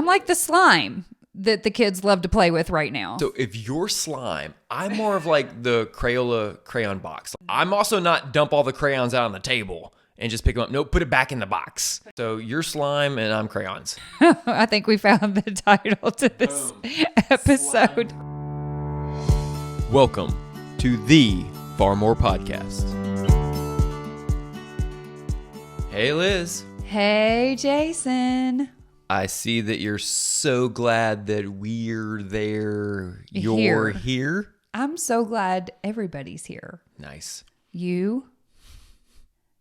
like the slime that the kids love to play with right now. So if you're slime, I'm more of like the Crayola crayon box. I'm also not dump all the crayons out on the table and just pick them up. No, put it back in the box. So you're slime and I'm crayons. I think we found the title to this episode. Welcome to the Far More Podcast. Hey, Liz. Hey, Jason. I see that you're so glad that we're there. You're here. I'm so glad everybody's here. Nice. You,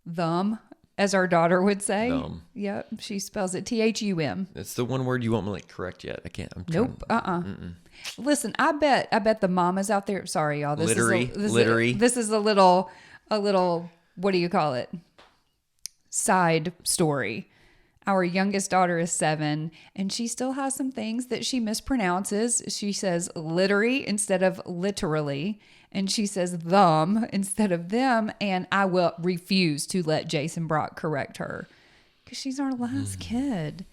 them, as our daughter would say. Them. Yep, she spells it Thum. That's the one word you won't really correct yet. I can't. Nope. Listen, I bet the mamas out there. Sorry, y'all. This is a little. What do you call it? Side story. Our youngest daughter is 7, and she still has some things that she mispronounces. She says littery instead of literally, and she says them instead of them, and I will refuse to let Jason Brock correct her because she's our last kid.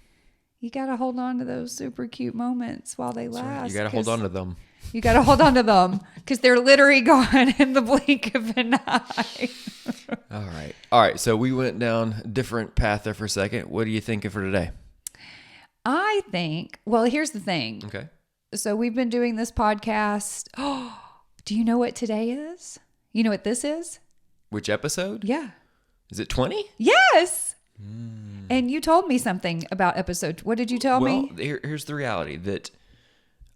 You got to hold on to those super cute moments while they last. Right. You got to hold on to them. You got to hold on to them because they're literally gone in the blink of an eye. All right. So we went down a different path there for a second. What are you thinking for today? I think, well, here's the thing. Okay. So we've been doing this podcast. Oh, do you know what today is? You know what this is? Which episode? Yeah. Is it 20? Yes. And you told me something about episode. What did you tell me? Well, here's the reality that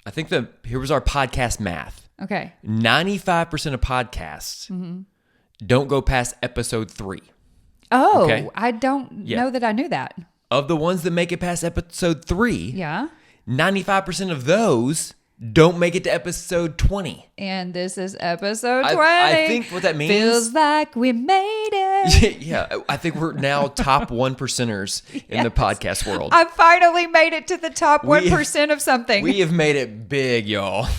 I think here was our podcast math. Okay. 95% of podcasts don't go past episode 3. Oh, okay? I don't know that I knew that. Of the ones that make it past episode 3, yeah, 95% of those don't make it to episode 20. And this is episode 20. I think what that means... Feels like we made it. Yeah, I think we're now top 1%ers in the podcast world. I finally made it to the top 1% of something. We have made it big, y'all.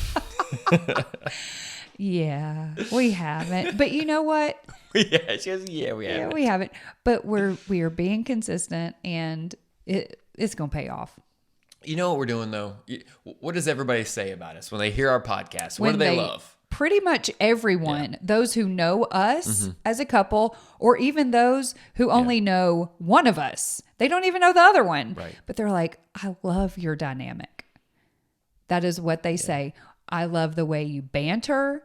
Yeah, we haven't. But you know what? We haven't. Yeah, we haven't. But we are being consistent, and it's going to pay off. You know what we're doing, though? What does everybody say about us when they hear our podcast? What do they love? Pretty much everyone, those who know us as a couple, or even those who only know one of us. They don't even know the other one. Right. But they're like, I love your dynamic. That is what they say. I love the way you banter.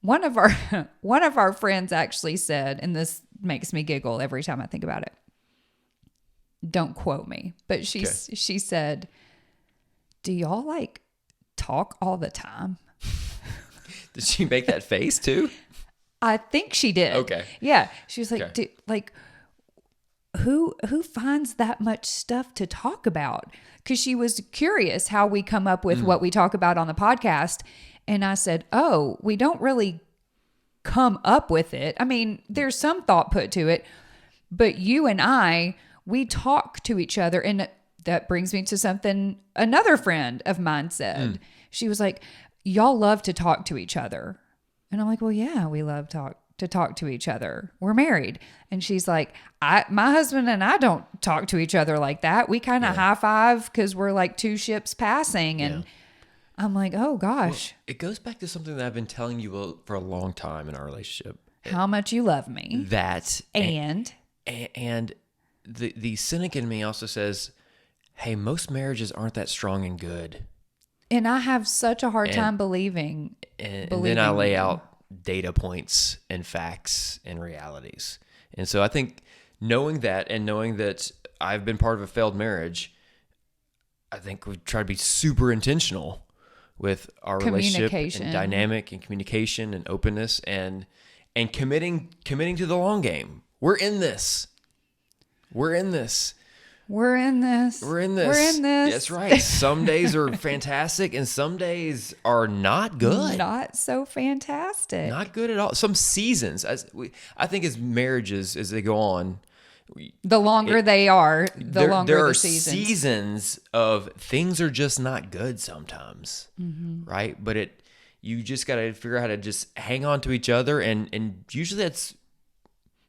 One of our friends actually said, and this makes me giggle every time I think about it. Don't quote me, but she said, "Do y'all like talk all the time?" Did she make that face too? I think she did. Okay. Yeah, she was like, who finds that much stuff to talk about? Because she was curious how we come up with what we talk about on the podcast. And I said, oh, we don't really come up with it. I mean, there's some thought put to it, but you and I, we talk to each other. And that brings me to something another friend of mine said. She was like, y'all love to talk to each other. And I'm like, well, yeah, we love to talk to each other. We're married. And she's like, my husband and I don't talk to each other like that. We kind of high five because we're like two ships passing. And I'm like, oh gosh. Well, it goes back to something that I've been telling you for a long time in our relationship. How much you love me. That. And the cynic in me also says, hey, most marriages aren't that strong and good. And I have such a hard time believing. And then I lay out data points and facts and realities. And so I think knowing that and knowing that I've been part of a failed marriage, I think we try to be super intentional with our relationship and dynamic and communication and openness and committing to the long game. We're in this. That's right. Some days are fantastic and some days are not good. Not so fantastic. Not good at all. Some seasons, I think as marriages, as they go on, the longer they are, the longer there the are seasons. Seasons of things are just not good sometimes, right? But you just got to figure out how to just hang on to each other, and usually that's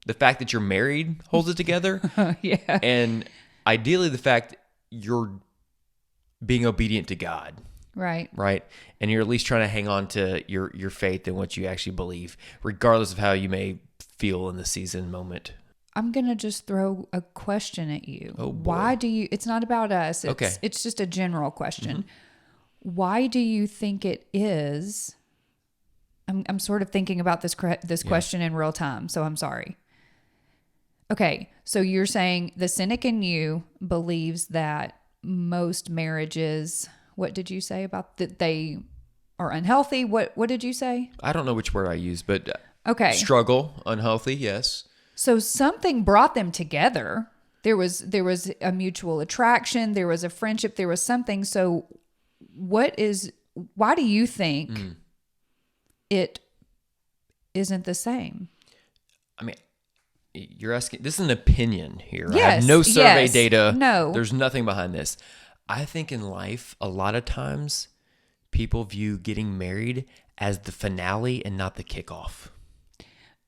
the fact that you're married holds it together. Yeah. And ideally the fact you're being obedient to God. Right. Right. And you're at least trying to hang on to your faith and what you actually believe, regardless of how you may feel in the season moment. I'm going to just throw a question at you. Oh, boy. Why do you, it's not about us. It's, Okay. It's just a general question. Why do you think it is? I'm sort of thinking about this question in real time, so I'm sorry. Okay. So you're saying the cynic in you believes that most marriages, what did you say about that they are unhealthy? What did you say? I don't know which word I use, but okay. Struggle, unhealthy, yes. So something brought them together. There was a mutual attraction, there was a friendship, there was something. So why do you think it isn't the same? I mean, you're asking, this is an opinion here. Yes, I have no survey yes, data. No. There's nothing behind this. I think in life, a lot of times people view getting married as the finale and not the kickoff.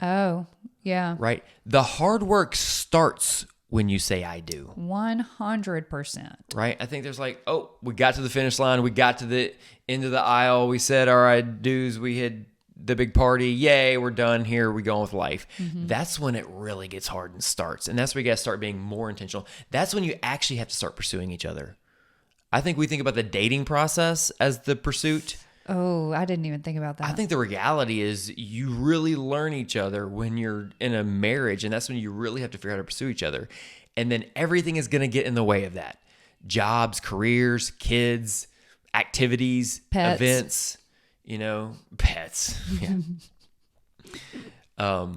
Oh, yeah. Right? The hard work starts when you say I do. 100%. Right? I think there's like, oh, we got to the finish line. We got to the end of the aisle. We said our I do's. We had the big party. Yay, we're done. Here we go with life. That's when it really gets hard and starts. And that's where you got to start being more intentional. That's when you actually have to start pursuing each other. I think we think about the dating process as the pursuit. Oh, I didn't even think about that. I think the reality is you really learn each other when you're in a marriage, and that's when you really have to figure out how to pursue each other. And then everything is going to get in the way of that. Jobs, careers, kids, activities, pets. Events, pets. Yeah.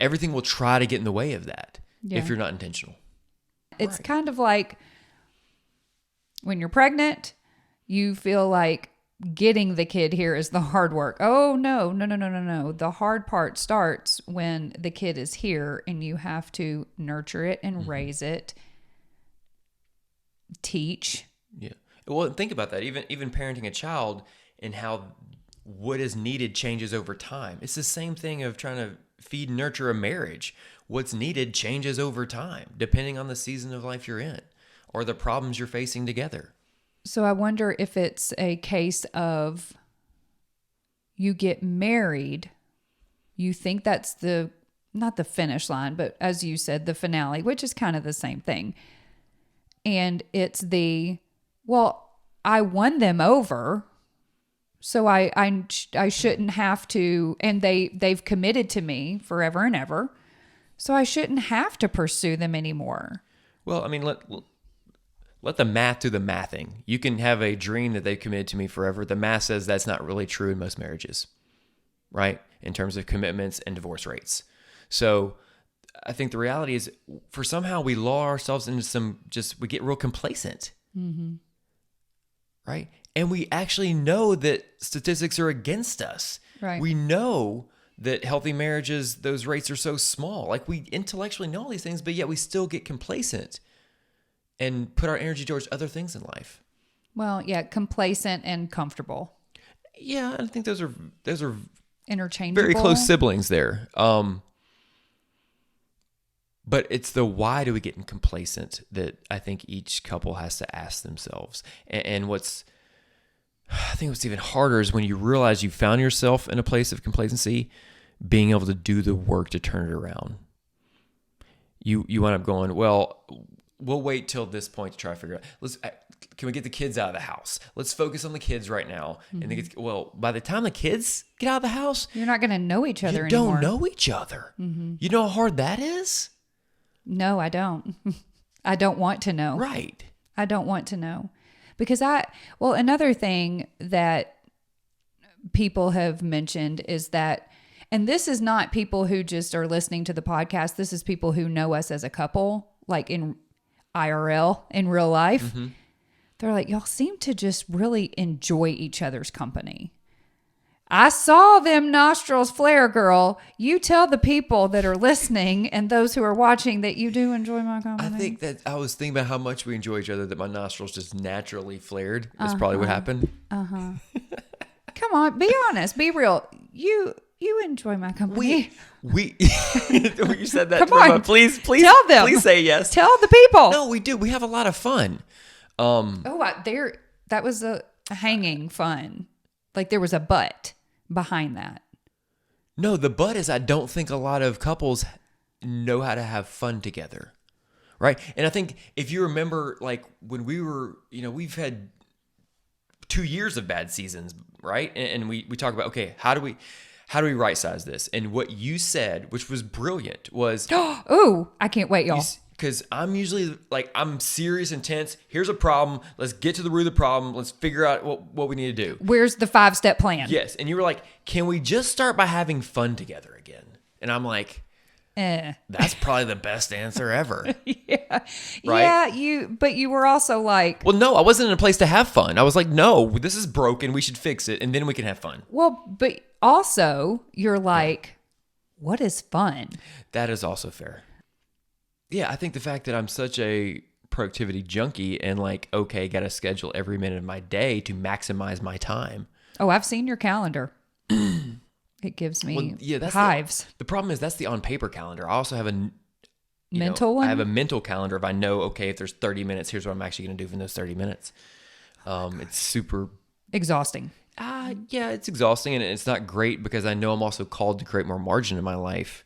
Everything will try to get in the way of that if you're not intentional. It's kind of like when you're pregnant, you feel like getting the kid here is the hard work. Oh, no. The hard part starts when the kid is here and you have to nurture it and raise it, teach. Yeah. Well, think about that. Even parenting a child and how what is needed changes over time. It's the same thing of trying to feed and nurture a marriage. What's needed changes over time, depending on the season of life you're in or the problems you're facing together. So I wonder if it's a case of you get married, you think that's not the finish line, but as you said, the finale, which is kind of the same thing. And it's I won them over, so I shouldn't have to, and they've committed to me forever and ever, so I shouldn't have to pursue them anymore. Well, I mean, let the math do the mathing. You can have a dream that they've committed to me forever. The math says that's not really true in most marriages, right? In terms of commitments and divorce rates. So I think the reality is somehow we lull ourselves into we get real complacent, right? And we actually know that statistics are against us. Right. We know that healthy marriages, those rates are so small. Like we intellectually know all these things, but yet we still get complacent and put our energy towards other things in life. Well, yeah, complacent and comfortable. Yeah, I think those are Interchangeable. very close siblings there. But it's the why do we get complacent that I think each couple has to ask themselves. And I think what's even harder is when you realize you found yourself in a place of complacency, being able to do the work to turn it around. You wind up going, well, we'll wait till this point to try to figure out. Can we get the kids out of the house? Let's focus on the kids right now. And by the time the kids get out of the house, you're not going to know each other anymore. You don't know each other. You know how hard that is? No, I don't. I don't want to know. Right. I don't want to know. Because another thing that people have mentioned is that, and this is not people who just are listening to the podcast. This is people who know us as a couple, like in IRL, in real life. They're like, y'all seem to just really enjoy each other's company. I saw them nostrils flare, girl. You tell the people that are listening and those who are watching that you do enjoy my company. I think that I was thinking about how much we enjoy each other, that my nostrils just naturally flared. That's probably what happened. Come on, be honest, be real. You enjoy my company. We you said that. Come on, please tell them. Please say yes. Tell the people. No, we do. We have a lot of fun. a hanging fun. Like there was a but behind that. No, the but is I don't think a lot of couples know how to have fun together. Right. And I think if you remember, like when we were, we've had 2 years of bad seasons, right? And we talk about, okay, how do we right size this? And what you said, which was brilliant, was, oh, I can't wait, y'all. Because I'm usually like, I'm serious, intense. Here's a problem. Let's get to the root of the problem. Let's figure out what we need to do. Where's the 5-step plan? Yes. And you were like, can we just start by having fun together again? And I'm like, that's probably the best answer ever. Yeah. Right? Yeah, but you were also like, well, no, I wasn't in a place to have fun. I was like, no, this is broken. We should fix it. And then we can have fun. well, but also you're like, what is fun? That is also fair. Yeah, I think the fact that I'm such a productivity junkie and like, okay, got to schedule every minute of my day to maximize my time. Oh, I've seen your calendar. It gives me hives. The problem is that's the on paper calendar. I also have a mental one. I have a mental calendar. If I know, okay, if there's 30 minutes, here's what I'm actually going to do in those 30 minutes. It's super exhausting. Yeah, it's exhausting and it's not great because I know I'm also called to create more margin in my life.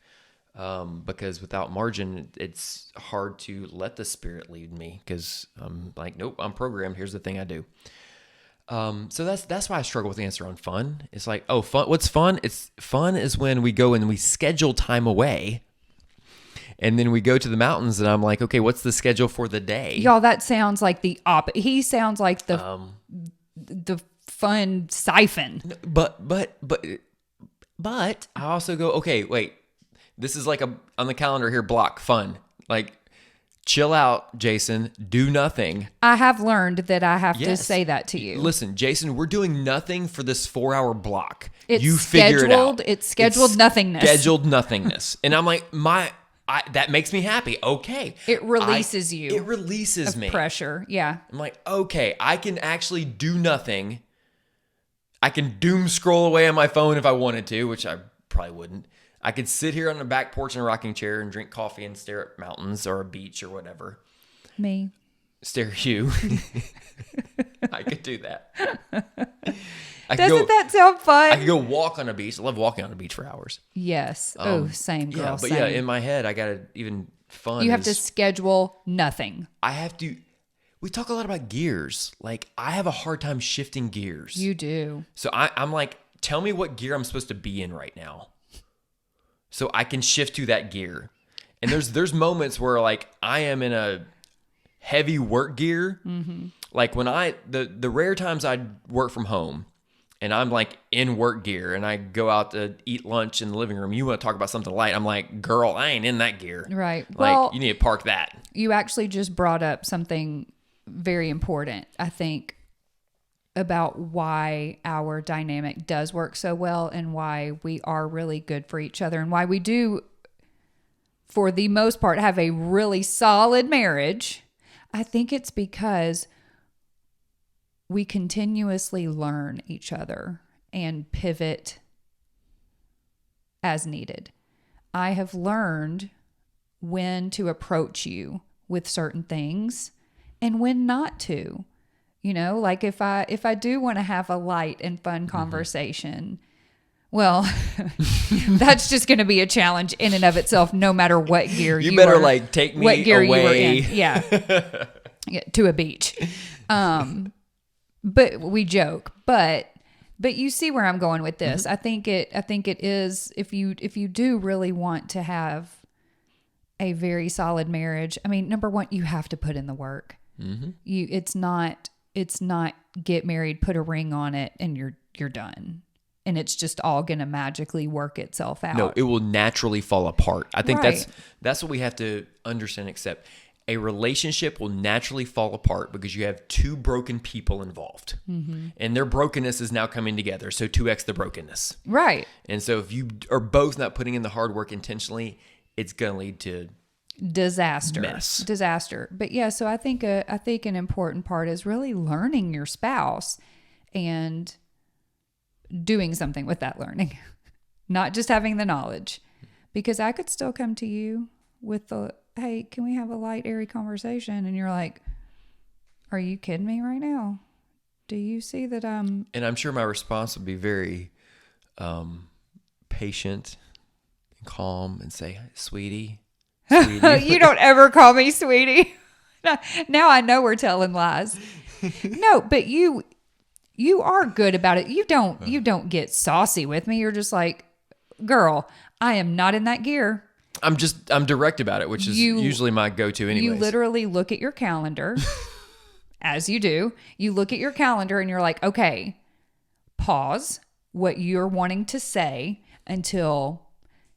Because without margin, it's hard to let the Spirit lead me because I'm like, nope, I'm programmed. Here's the thing I do. So that's why I struggle with the answer on fun. It's like, oh, fun. What's fun? Fun is when we go and we schedule time away, and then we go to the mountains, and I'm like, okay, what's the schedule for the day? Y'all, that sounds like the He sounds like the fun siphon. But I also go, okay, wait. This is like on the calendar here, block fun. Like, chill out, Jason. Do nothing. I have learned that I have to say that to you. Listen, Jason, we're doing nothing for this 4-hour block. You figure it out. It's scheduled nothingness. Scheduled nothingness. And I'm like, that makes me happy. Okay. It releases you. It releases me. Pressure. Yeah. I'm like, okay, I can actually do nothing. I can doom scroll away on my phone if I wanted to, which I probably wouldn't. I could sit here on the back porch in a rocking chair and drink coffee and stare at mountains or a beach or whatever. Me. Stare at you. I could do that. Doesn't that sound fun? I could go walk on a beach. I love walking on a beach for hours. Yes. Same, girl. Yeah, but same. in my head, I got to even fun. You have to schedule nothing. We talk a lot about gears. Like, I have a hard time shifting gears. You do. So I'm like, tell me what gear I'm supposed to be in right now, so I can shift to that gear. And there's moments where like I am in a heavy work gear. Mm-hmm. Like when the rare times I work from home and I'm like in work gear and I go out to eat lunch in the living room, you want to talk about something light. I'm like, girl, I ain't in that gear. Right. Like, well, you need to park that. You actually just brought up something very important, I think, about why our dynamic does work so well and why we are really good for each other and why we do, for the most part, have a really solid marriage. I think it's because we continuously learn each other and pivot as needed. I have learned when to approach you with certain things and when not to. You know, like if I do want to have a light and fun conversation, well, that's just going to be a challenge in and of itself, no matter what gear you better are, like take me what gear away. You were in. Yeah. Yeah, to a beach. But we joke, but you see where I'm going with this. Mm-hmm. I think it is, if you do really want to have a very solid marriage, I mean, number one, you have to put in the work. Mm-hmm. It's not get married, put a ring on it, and you're done. And it's just all going to magically work itself out. No, it will naturally fall apart. I think right. that's what we have to understand and accept. A relationship will naturally fall apart because you have two broken people involved. Mm-hmm. And their brokenness is now coming together. So 2x the brokenness. Right. And so if you are both not putting in the hard work intentionally, it's going to lead to disaster. But yeah, so I think an important part is really learning your spouse and doing something with that learning, not just having the knowledge. Because I could still come to you with hey, can we have a light, airy conversation? And you're like, are you kidding me right now? Do you see that I'm... And I'm sure my response would be very patient and calm and say, sweetie. You don't ever call me sweetie. Now I know we're telling lies. No, but you are good about it. You don't get saucy with me. You're just like, girl, I am not in that gear. I'm direct about it, which is usually my go-to anyways. You literally look at your calendar, as you do. You look at your calendar and you're like, okay, pause what you're wanting to say until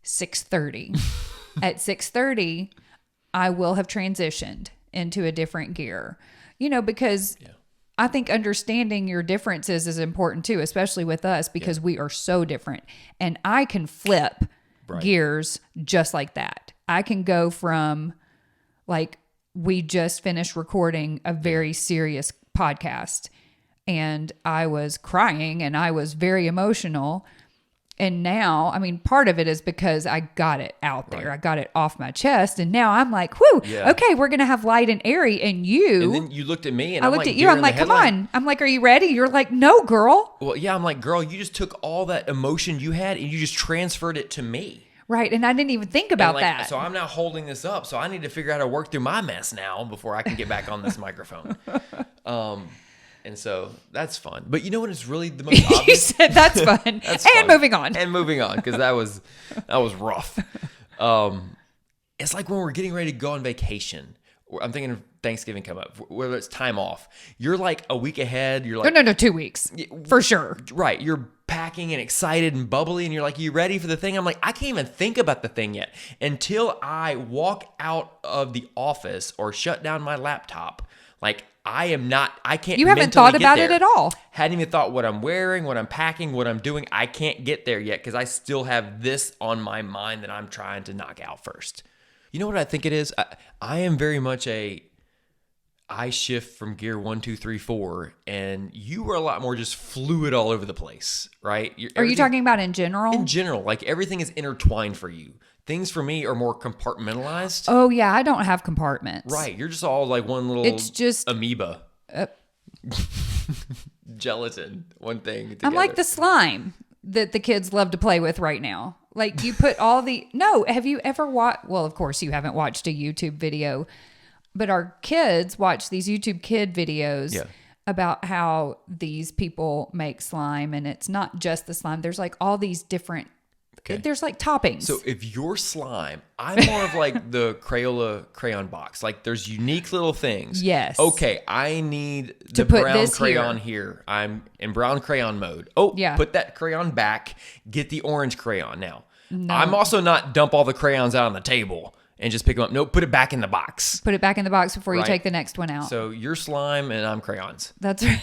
6:30. At 6:30, I will have transitioned into a different gear. Because I think understanding your differences is important too, especially with us, because we are so different. And I can flip gears just like that. I can go from, like, we just finished recording a very serious podcast and I was crying and I was very emotional. And now, I mean, part of it is because I got it out there. Right. I got it off my chest. And now I'm like, whew, okay, we're going to have light and airy. And then you looked at me and I looked at you. I'm like, come on. I'm like, are you ready? You're like, no, girl. Well, yeah, I'm like, girl, you just took all that emotion you had and you just transferred it to me. Right. And I didn't even think about that. So I'm now holding this up. So I need to figure out how to work through my mess now before I can get back on this microphone. And so that's fun. But you know what is really the most obvious? You said that's fun. That's fun. Moving on. And moving on, because that was rough. It's like when we're getting ready to go on vacation. I'm thinking of Thanksgiving come up, whether it's time off. You're like a week ahead. You're like... No, 2 weeks. For sure. Right. You're packing and excited and bubbly, and you're like, you ready for the thing? I'm like, I can't even think about the thing yet until I walk out of the office or shut down my laptop. Like, I can't. You haven't thought about it at all. Hadn't even thought what I'm wearing, what I'm packing, what I'm doing. I can't get there yet because I still have this on my mind that I'm trying to knock out first. You know what I think it is? I am very much I shift from gear 1, 2, 3, 4, and you are a lot more just fluid all over the place, right? Are you talking about in general? In general, like everything is intertwined for you. Things for me are more compartmentalized. Oh yeah, I don't have compartments. Right, you're just all like one little. It's just amoeba, gelatin, one thing. Together. I'm like the slime that the kids love to play with right now. Like you put all the Have you ever watched? Well, of course you haven't watched a YouTube video. But our kids watch these YouTube kid videos about how these people make slime. And it's not just the slime. There's like all these different, there's like toppings. So if you're slime, I'm more of like the Crayola crayon box. Like there's unique little things. Yes. Okay, I need the brown crayon here. I'm in brown crayon mode. Oh, yeah. Put that crayon back. Get the orange crayon now. No. I'm also not dump all the crayons out on the table and just pick them up. No, put it back in the box. Put it back in the box before you take the next one out. So you're slime and I'm crayons. That's right.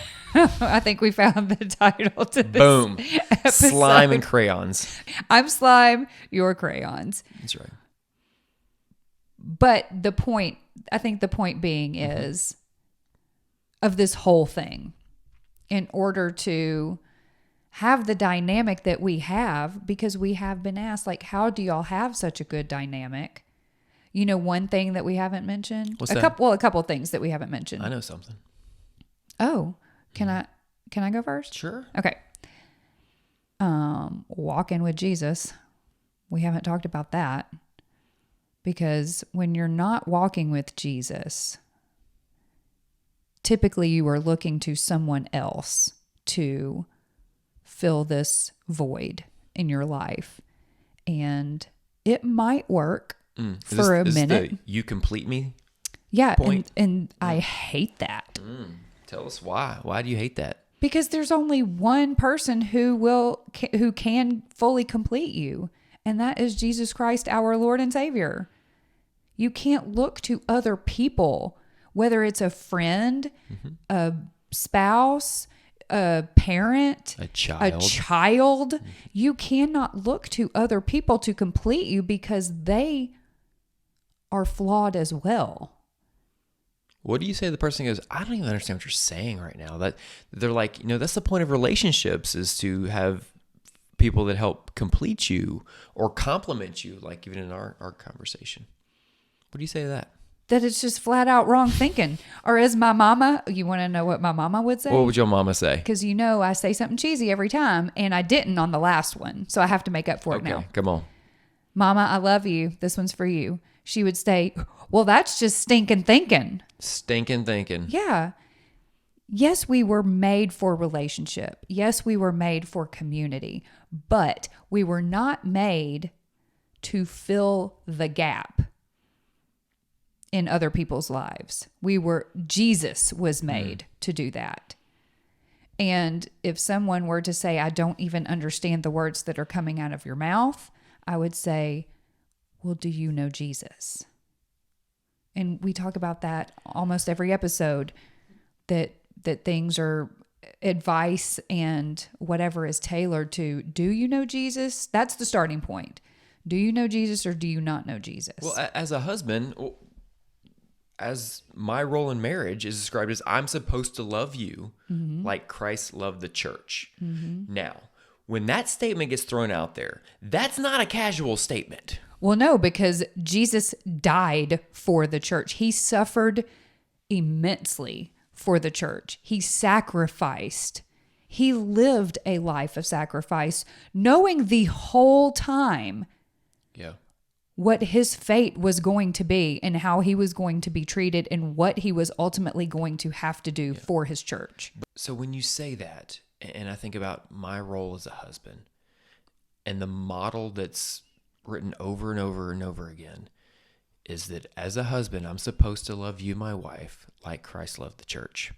I think we found the title to this episode. Slime and crayons. I'm slime, you're crayons. That's right. But I think the point being is of this whole thing, in order to have the dynamic that we have, because we have been asked, like, how do y'all have such a good dynamic? You know, one thing that we haven't mentioned. What's that? A couple of things that we haven't mentioned. I know something. Oh, can I go first? Sure. Okay. Walking with Jesus. We haven't talked about that, because when you're not walking with Jesus, typically you are looking to someone else to fill this void in your life, and it might work. For a minute. You complete me? Yeah. And I hate that. Tell us why. Why do you hate that? Because there's only one person who can fully complete you. And that is Jesus Christ, our Lord and Savior. You can't look to other people, whether it's a friend, a spouse, a parent, a child. You cannot look to other people to complete you, because they are flawed as well. What do you say to the person who goes, I don't even understand what you're saying right now? That they're like, that's the point of relationships, is to have people that help complete you or complement you, like even in our conversation. What do you say to that? that it's just flat out wrong thinking. Or as my mama, you want to know what my mama would say? What would your mama say? Because I say something cheesy every time, and I didn't on the last one. So I have to make up for it now. Come on. Mama, I love you. This one's for you. She would say, well, that's just stinking thinking. Stinking thinking. Yeah. Yes, we were made for relationship. Yes, we were made for community, but we were not made to fill the gap in other people's lives. Jesus was made to do that. And if someone were to say, I don't even understand the words that are coming out of your mouth, I would say, well, do you know Jesus? And we talk about that almost every episode, that things are advice and whatever is tailored to, do you know Jesus? That's the starting point. Do you know Jesus or do you not know Jesus? Well, as a husband, as my role in marriage is described as, I'm supposed to love you like Christ loved the church. Now, when that statement gets thrown out there, that's not a casual statement. Well, no, because Jesus died for the church. He suffered immensely for the church. He sacrificed. He lived a life of sacrifice, knowing the whole time what his fate was going to be and how he was going to be treated and what he was ultimately going to have to do for his church. So when you say that, and I think about my role as a husband and the model that's written over and over and over again, is that as a husband, I'm supposed to love you, my wife, like Christ loved the church.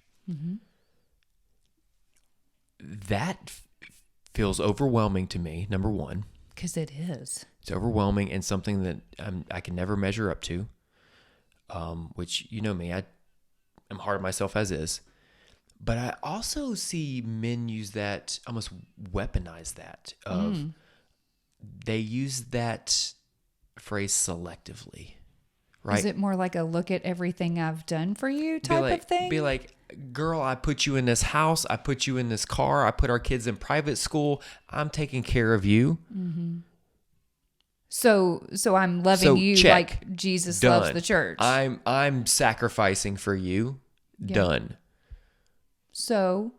That feels overwhelming to me, number one. Because it is. It's overwhelming and something that I can never measure up to, which, you know me, I am hard on myself as is. But I also see men use that, almost weaponize that. They use that phrase selectively, right? Is it more like a look at everything I've done for you type of thing? Be like, girl, I put you in this house. I put you in this car. I put our kids in private school. I'm taking care of you. So I'm loving you check. like Jesus Done. loves the church. I'm sacrificing for you. Yeah. Done. So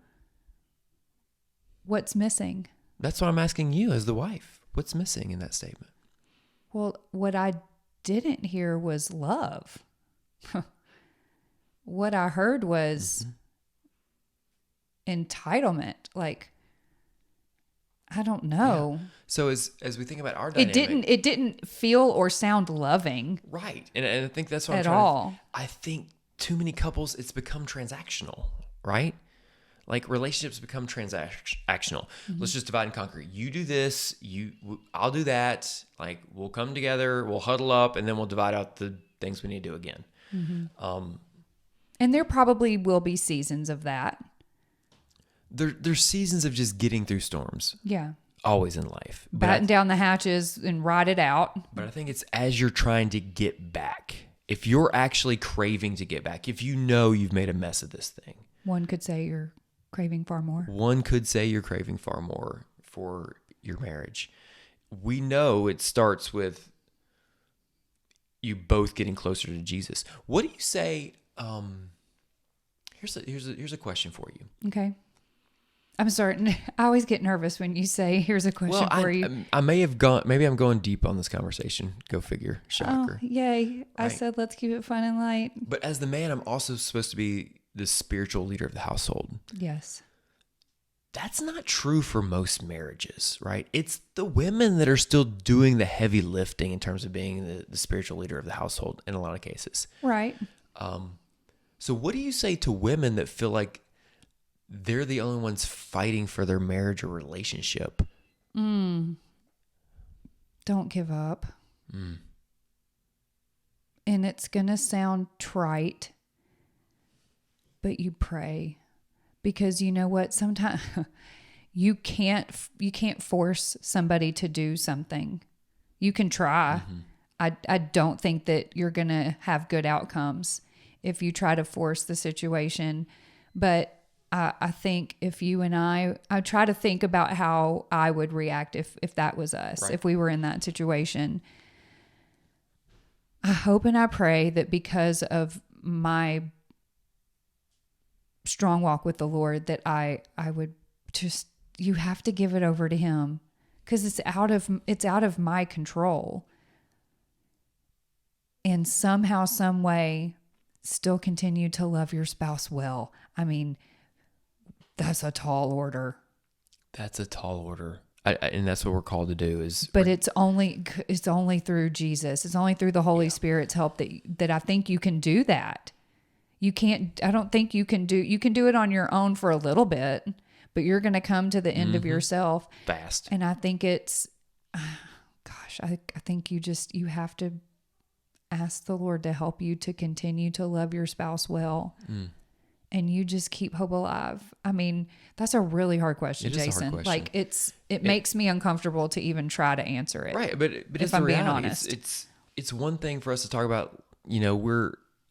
what's missing? That's what I'm asking you as the wife. What's missing in that statement? Well, what I didn't hear was love. What I heard was entitlement. Like, I don't know. Yeah. So as we think about our dynamic, it didn't feel or sound loving. Right. And I think that's what I'm at trying all. I think too many couples, it's become transactional, right? Like relationships become transactional. Let's just divide and conquer. You do this, I'll do that. Like we'll come together, we'll huddle up, and then we'll divide out the things we need to do again. And there probably will be seasons of that. There's seasons of just getting through storms. Yeah. Always in life. Batten down the hatches and ride it out. But I think it's as you're trying to get back. If you're actually craving to get back, if you know you've made a mess of this thing. One could say you're craving far more. One could say you're craving far more for your marriage. We know it starts with you both getting closer to Jesus. What do you say? Here's a question for you. Okay. I'm sorry. I always get nervous when you say, here's a question for you. I may have gone, maybe I'm going deep on this conversation. Go figure. Shocker. Oh, yay. Right. I said, let's keep it fun and light. But as the man, I'm also supposed to be the spiritual leader of the household. Yes. That's not true for most marriages, right? It's the women that are still doing the heavy lifting in terms of being the spiritual leader of the household in a lot of cases. Right. So what do you say to women that feel like they're the only ones fighting for their marriage or relationship? Don't give up. And it's going to sound trite, but you pray. Because you know what? Sometimes you can't force somebody to do something. You can try. I don't think that you're going to have good outcomes if you try to force the situation. But I think if you and I try to think about how I would react if that was us, right. if we were in that situation. I hope and I pray that because of my strong walk with the Lord, that I would just, you have to give it over to him, because it's out of my control. And somehow, some way, still continue to love your spouse well. I mean, that's a tall order. That's a tall order. And that's what we're called to do but it's only through Jesus. It's only through the Holy Spirit's help that I think you can do that. I don't think you can do it on your own for a little bit, but you're going to come to the end of yourself fast. And I think it's, I think you have to ask the Lord to help you to continue to love your spouse well. And you just keep hope alive. I mean, that's a really hard question, Jason. Hard question. Like it makes me uncomfortable to even try to answer it. Right, but if I'm being honest, it's one thing for us to talk about.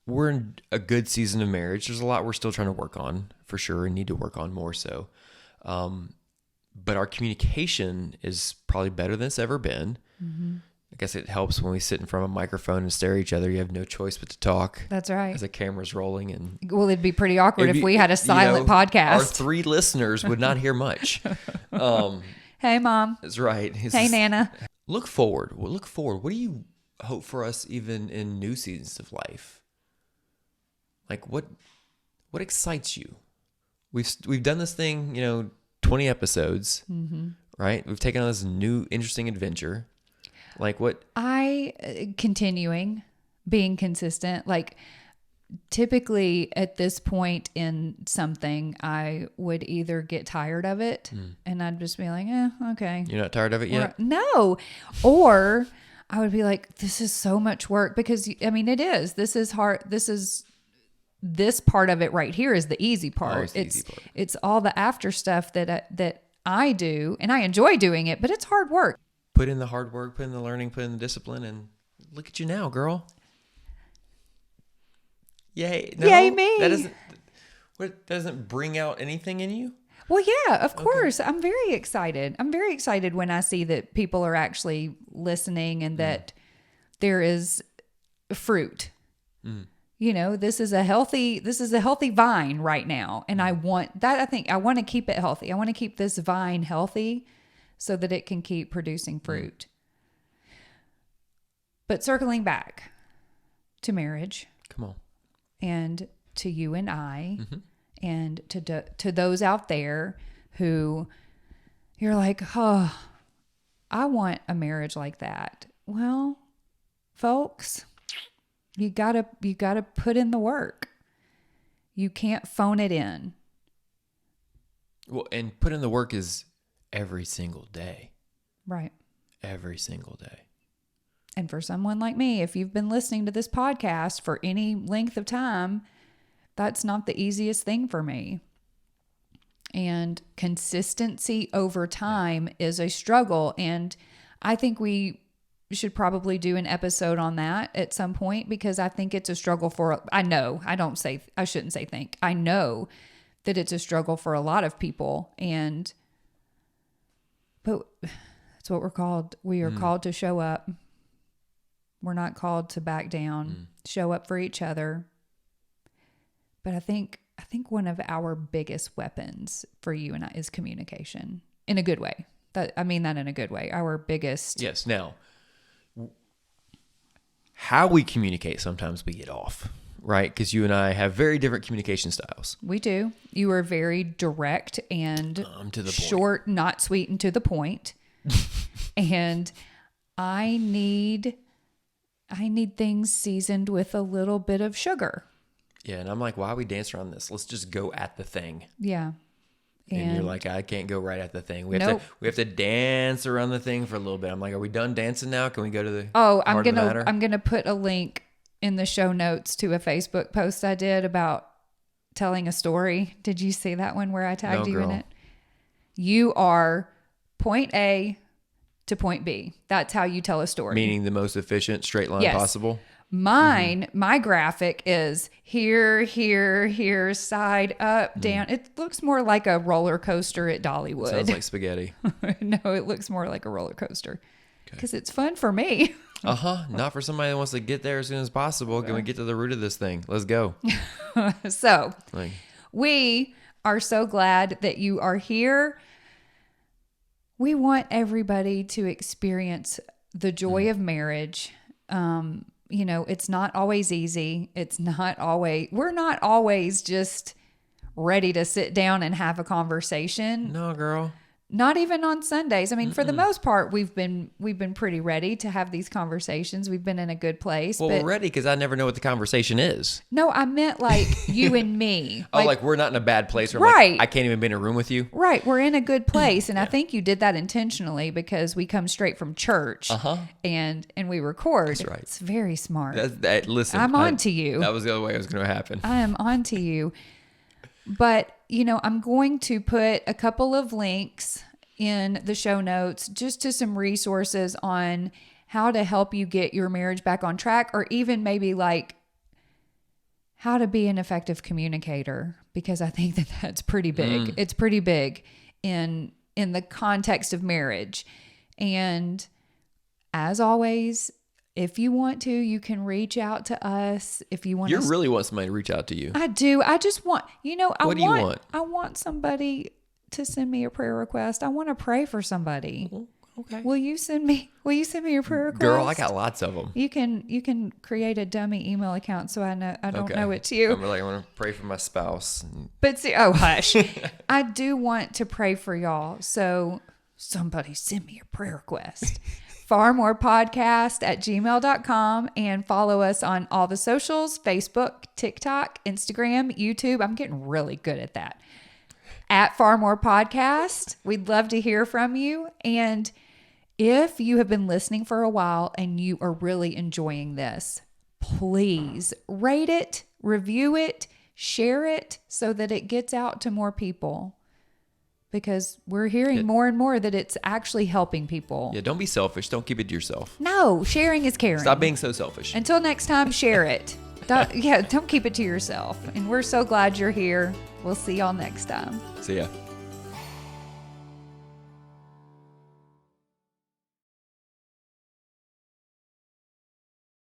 We're in a good season of marriage. There's a lot we're still trying to work on for sure, and need to work on more so. But our communication is probably better than it's ever been. Mm-hmm. I guess it helps when we sit in front of a microphone and stare at each other. You have no choice but to talk. That's right. As the camera's rolling. It'd be pretty awkward if we had a silent podcast. Our 3 listeners would not hear much. Hey, Mom. That's right. Hey, Nana. Look forward. What do you hope for us even in new seasons of life? Like what excites you? We've done this thing, 20 episodes, right? We've taken on this new interesting adventure. Like what? Continuing, being consistent. Like typically at this point in something, I would either get tired of it and I'd just be like, okay. You're not tired of it yet? No. Or I would be like, this is so much work, because it is. This is hard. This part of it right here is the easy part. It's all the after stuff that I do, and I enjoy doing it, but it's hard work. Put in the hard work, put in the learning, put in the discipline, and look at you now, girl. Yay. No, yay me. That doesn't bring out anything in you? Well, yeah, of course. I'm very excited. I'm very excited when I see that people are actually listening and that there is fruit. This is a healthy vine right now. And I want that. I want to keep it healthy. I want to keep this vine healthy so that it can keep producing fruit. But circling back to marriage. Come on. And to you and I, and to those out there who you're like, oh, I want a marriage like that. Well, folks, you gotta put in the work. You can't phone it in. Well, and put in the work is every single day. Right. Every single day. And for someone like me, if you've been listening to this podcast for any length of time, that's not the easiest thing for me. And consistency over time is a struggle. And I think we should probably do an episode on that at some point, because I think it's a struggle I know that it's a struggle for a lot of people. But that's what we're called. We are called to show up. We're not called to back down, show up for each other. But I think one of our biggest weapons for you and I is communication, in a good way. I mean that in a good way. Our biggest. Yes. Now, how we communicate, sometimes we get off, right? Because you and I have very different communication styles. We do. You are very direct and to the short, point. Not sweet, and to the point. And I need things seasoned with a little bit of sugar. Yeah, and I'm like, why are we dancing around this? Let's just go at the thing. Yeah. And you're like, I can't go right at the thing. We have to dance around the thing for a little bit. I'm like, are we done dancing now? Can we go to the I'm gonna put a link in the show notes to a Facebook post I did about telling a story. Did you see that one where I tagged you in it? You are point A to point B. That's how you tell a story. Meaning the most efficient straight line possible. Mine, my graphic is here, side, up, down. It looks more like a roller coaster at Dollywood. Sounds like spaghetti. No, it looks more like a roller coaster because it's fun for me. Not for somebody that wants to get there as soon as possible. Can we get to the root of this thing? Let's go. So we are so glad that you are here. We want everybody to experience the joy of marriage. It's not always easy. We're not always just ready to sit down and have a conversation. No, girl. Not even on Sundays. I mean, for the most part, we've been pretty ready to have these conversations. We've been in a good place. Well, we're ready because I never know what the conversation is. No, I meant like you and me. Like we're not in a bad place. Where right. I can't even be in a room with you. Right. We're in a good place. And I think you did that intentionally because we come straight from church and we record. That's right. It's very smart. Listen, I'm on to you. That was the other way it was going to happen. I am on to you. But, I'm going to put a couple of links in the show notes just to some resources on how to help you get your marriage back on track, or even maybe like how to be an effective communicator, because I think that that's pretty big. It's pretty big in the context of marriage. And as always, if you want to, you can reach out to us. If you want, you really want somebody to reach out to you. I do. I just want, What do you want? I want somebody to send me a prayer request. I want to pray for somebody. Okay. Will you send me your prayer request? Girl, I got lots of them. You can create a dummy email account so I don't know it's you. I'm like, I want to pray for my spouse. But see, hush. I do want to pray for y'all. So somebody send me a prayer request. farmorepodcast@gmail.com, and follow us on all the socials: Facebook, TikTok, Instagram, YouTube. I'm getting really good at that. At Far More Podcast. We'd love to hear from you. And if you have been listening for a while and you are really enjoying this, please rate it, review it, share it so that it gets out to more people. Because we're hearing more and more that it's actually helping people. Yeah, don't be selfish. Don't keep it to yourself. No, sharing is caring. Stop being so selfish. Until next time, share it. Don't keep it to yourself. And we're so glad you're here. We'll see y'all next time. See ya.